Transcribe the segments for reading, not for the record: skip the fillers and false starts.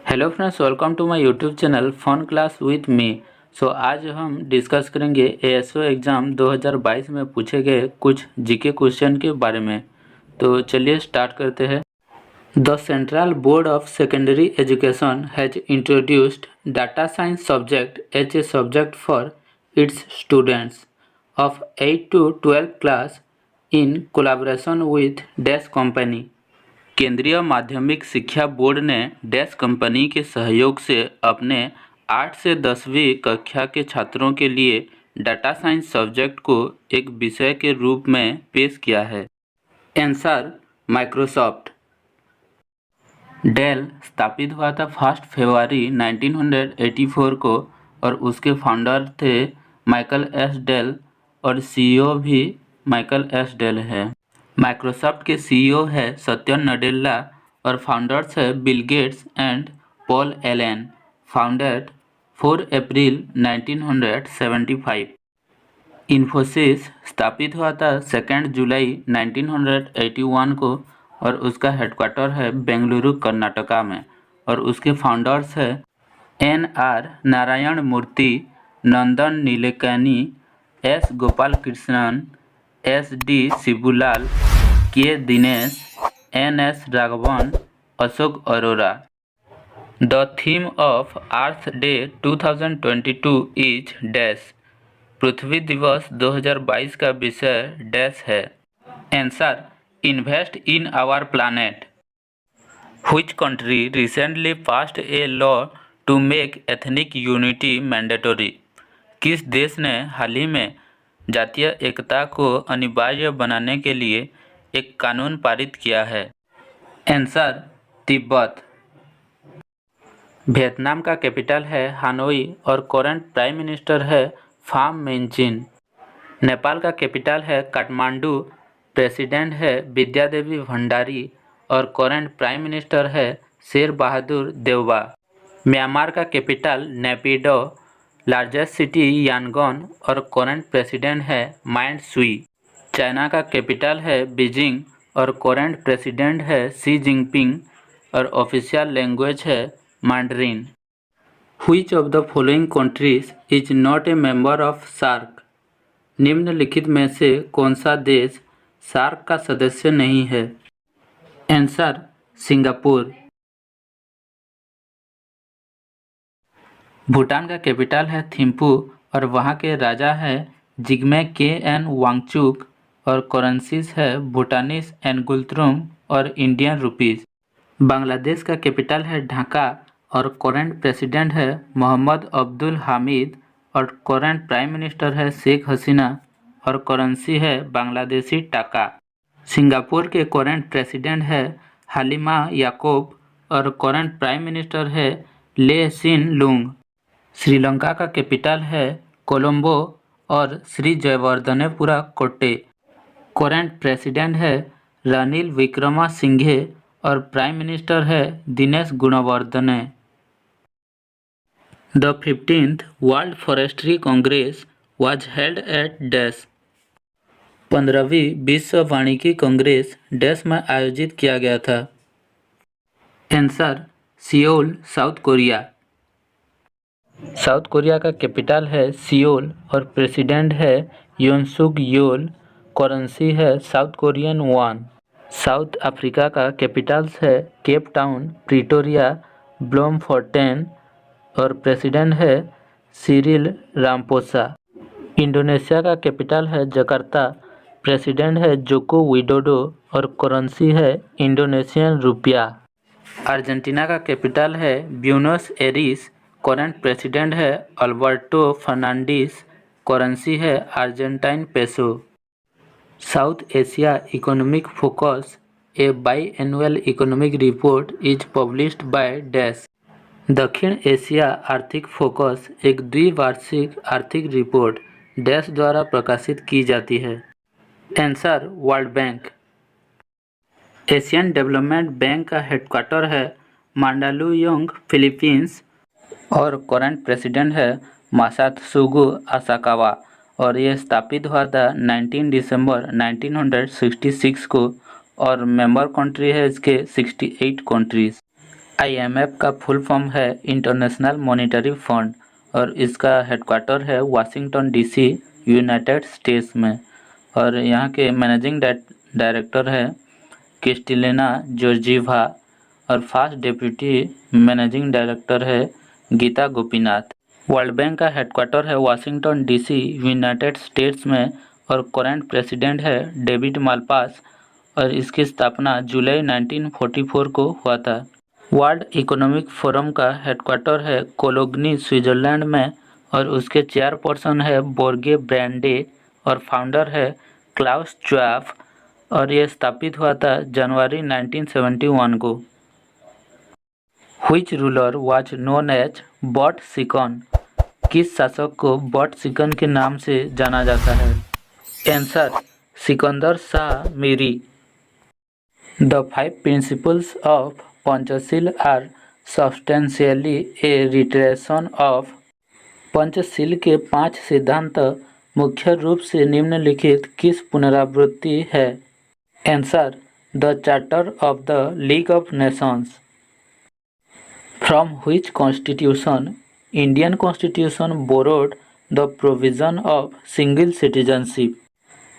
Hello friends, welcome to my YouTube channel fun class with me. आज हम discuss करेंगे ASO exam 2022 में पूछे गए कुछ जीके क्वेश्चन के बारे में। तो चलिए स्टार्ट करते हैं। The Central Board of Secondary Education has introduced data science subject as a subject for its students of 8 to 12 class in collaboration with Dash company. केंद्रीय माध्यमिक शिक्षा बोर्ड ने डैश कंपनी के सहयोग से अपने 8 से 10वीं कक्षा के छात्रों के लिए डाटा साइंस सब्जेक्ट को एक विषय के रूप में पेश किया है। Answer Microsoft. डेल स्थापित हुआ था 1 फरवरी 1984 को और उसके फाउंडर थे माइकल एस डेल और सीईओ भी माइकल एस डेल है। माइक्रोसॉफ्ट के सीईओ है सत्य नडेला और फाउंडर्स है Bill Gates and Paul Allen. Founded 4 अप्रैल 1975। इन्फोसिस स्थापित हुआ था 2 जुलाई 1981 को और उसका हेडक्वार्टर है बेंगलुरु कर्नाटका में और उसके फाउंडर्स है NR Narayan Murthy, Nandan Nilekani, S Gopalakrishnan, SD Shibulal, K Dinesh, NS Raghavan, Ashok Arora. The theme of earth day 2022 is dash. पृथ्वी दिवस 2022 का विषय डैश है। Answer invest in our planet. Which country recently passed a law to make ethnic unity mandatory. किस देश ने हाल ही में जातीय एकता को अनिवार्य बनाने के लिए एक कानून पारित किया है। आंसर तिब्बत। वियतनाम का कैपिटल है हानोई और करंट प्राइम मिनिस्टर है फाम मेंचिन। नेपाल का कैपिटल है काठमांडू, प्रेसिडेंट है विद्यादेवी भंडारी और करंट प्राइम मिनिस्टर है शेर बहादुर देउबा। म्यांमार का capital Naypyidaw, largest city Yangon और करंट प्रेसिडेंट है माइन सुई। चाइना का कैपिटल है बीजिंग और करंट प्रेसिडेंट है शी जिनपिंग और ऑफिशियल लैंग्वेज है Mandarin. Which of the following countries is not a member of SAARC. निम्नलिखित में से कौन सा देश सार्क का सदस्य नहीं है। Answer Singapore. भूटान का कैपिटल है थिम्पू और वहाँ के राजा है जिग्मे KN वांगचुक और करेंसीज है भूटानीस एनगुलट्रुम और इंडियन रुपीस। बांग्लादेश का कैपिटल है ढाका और करंट प्रेसिडेंट है मोहम्मद अब्दुल हामिद और करंट प्राइम मिनिस्टर है शेख हसीना और करेंसी है बांग्लादेशी टाका। सिंगापुर के करंट प्रेसिडेंट है हालिमा याकूब और करंट प्राइम मिनिस्टर है ले सिन लुंग। श्रीलंका का कैपिटल है कोलंबो और श्री जयवर्धनेपुरा कोट्टे। करंट प्रेसिडेंट है रानिल विक्रमासिंघे और प्राइम मिनिस्टर है Dinesh Gunawardena. The 15th world forestry congress was held at dash. 15वीं विश्व वानिकी कांग्रेस डैश में आयोजित किया गया था। Answer Seoul, South Korea. South Korea का कैपिटल है सियोल और प्रेसिडेंट है योन सुक योल। करेंसी है South Korean won. South Africa का कैपिटल्स है केप टाउन, प्रिटोरिया, ब्लोमफोर्टेन और प्रेसिडेंट है सिरिल रामपोसा। इंडोनेशिया का कैपिटल है जकार्ता, प्रेसिडेंट है जोको विडोडो और करेंसी है इंडोनेशियन रुपया। अर्जेंटीना का कैपिटल है ब्यूनस एरिस, करंट प्रेसिडेंट है अल्बर्टो फर्नांडिस, करेंसी है Argentine peso. South Asia economic focus a biannual economic report is published by dash. दक्षिण एशिया आर्थिक फोकस एक द्विवार्षिक आर्थिक रिपोर्ट डैश द्वारा प्रकाशित की जाती है। Answer world bank. Asian development bank का हेडक्वार्टर है मांडालुयोंग, फिलीपींस और करंट प्रेसिडेंट है मासात्सुगु आसाकावा और ये स्थापित हुआ था 19 दिसंबर 1966 को और मेंबर कंट्री है इसके 68 कंट्रीज। IMF का फुल फॉर्म है इंटरनेशनल मॉनेटरी फंड और इसका हेडक्वार्टर है वाशिंगटन DC, यूनाइटेड स्टेट्स में। और यहाँ के मैनेजिंग डायरेक्टर है क्रिस्टलिना जॉर्जीवा और फर्स्ट डिप्टी मैनेजिंग डायरेक्टर है गीता गोपीनाथ। वर्ल्ड बैंक का हेडक्वार्टर है वाशिंगटन DC, यूनाइटेड स्टेट्स में और करंट प्रेसिडेंट है डेविड मालपास और इसकी स्थापना जुलाई 1944 को हुआ था। वर्ल्ड इकोनॉमिक फोरम का हेडक्वार्टर है कोलोग्नी, स्विट्जरलैंड में और उसके चेयरपर्सन है बोर्गे ब्रैंडे और फाउंडर है क्लाउस श्वाब और ये स्थापित हुआ था जनवरी 1971 को। Which ruler was known as बॉट सिकन? किस शासक को बॉट सिकन के नाम से जाना जाता है? Answer Sikandar Shah Miri. The 5 principles of Panchsheel are substantially a reiteration of. Panchsheel के 5 सिद्धांत मुख्य रूप से निम्नलिखित किस पुनरावृत्ति है? Answer the charter of the league of Nations. From which constitution Indian Constitution borrowed the provision of single citizenship?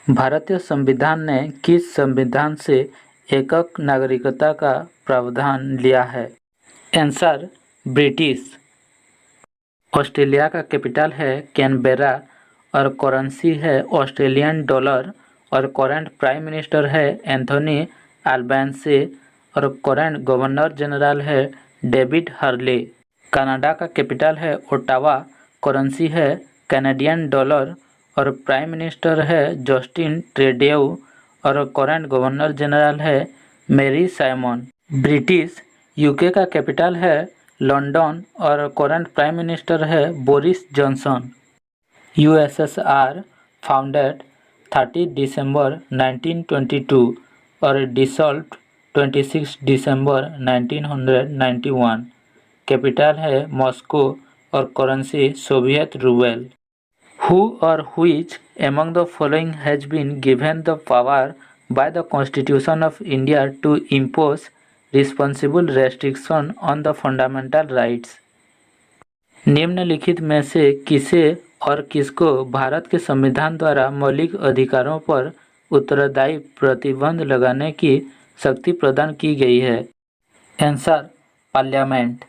भारतीय संविधान ने किस संविधान से एकक नागरिकता का प्रावधान लिया है? Answer British. ऑस्ट्रेलिया का कैपिटल है कैनबेरा और करेंसी है ऑस्ट्रेलियन डॉलर और करंट प्राइम मिनिस्टर है एंथोनी अल्बेनीज़ और करंट गवर्नर जनरल है डेविड हर्ले। कनाडा का कैपिटल है ओटावा, करेंसी है कैनेडियन डॉलर और प्राइम मिनिस्टर है जस्टिन ट्रूडेउ और करंट गवर्नर जनरल है मैरी साइमन। ब्रिटिश यूके का कैपिटल है लंदन और करंट प्राइम मिनिस्टर है बोरिस जॉनसन। USSR फाउंडेड 30 दिसंबर 1922 और डिसॉल्व्ड 26 दिसंबर 1991। कैपिटल है मॉस्को और currency Soviet rouble. Who or which among the following has been given the power by the Constitution of India to impose responsible restriction on the fundamental rights? निम्नलिखित में से किसे और किसको भारत के संविधान द्वारा मौलिक अधिकारों पर उत्तरदायी प्रतिबंध लगाने की शक्ति प्रदान की गई है? Answer parliament.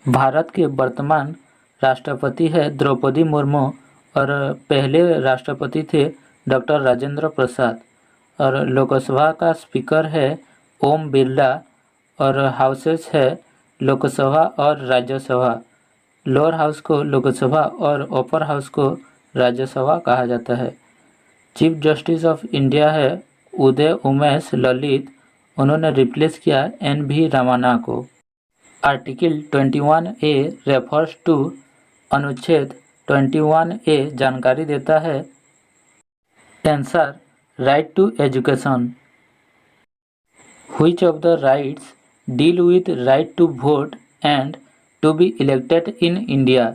भारत के वर्तमान राष्ट्रपति है द्रौपदी मुर्मू और पहले राष्ट्रपति थे डॉक्टर राजेंद्र प्रसाद और लोकसभा का स्पीकर है ओम बिरला और हाउसेस है लोकसभा और राज्यसभा। लोअर हाउस को लोकसभा और अपर हाउस को राज्यसभा कहा जाता है। चीफ जस्टिस ऑफ इंडिया है उदय उमेश ललित, उन्होंने रिप्लेस किया NV रामाना को। आर्टिकल 21A रेफर्स टू, अनुच्छेद 21A जानकारी देता है। Answer right to education. Which of the rights deal with right to vote and to be elected in India?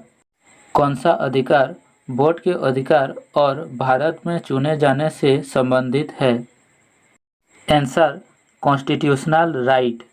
कौन सा अधिकार वोट के अधिकार और भारत में चुने जाने से संबंधित है? Answer constitutional right.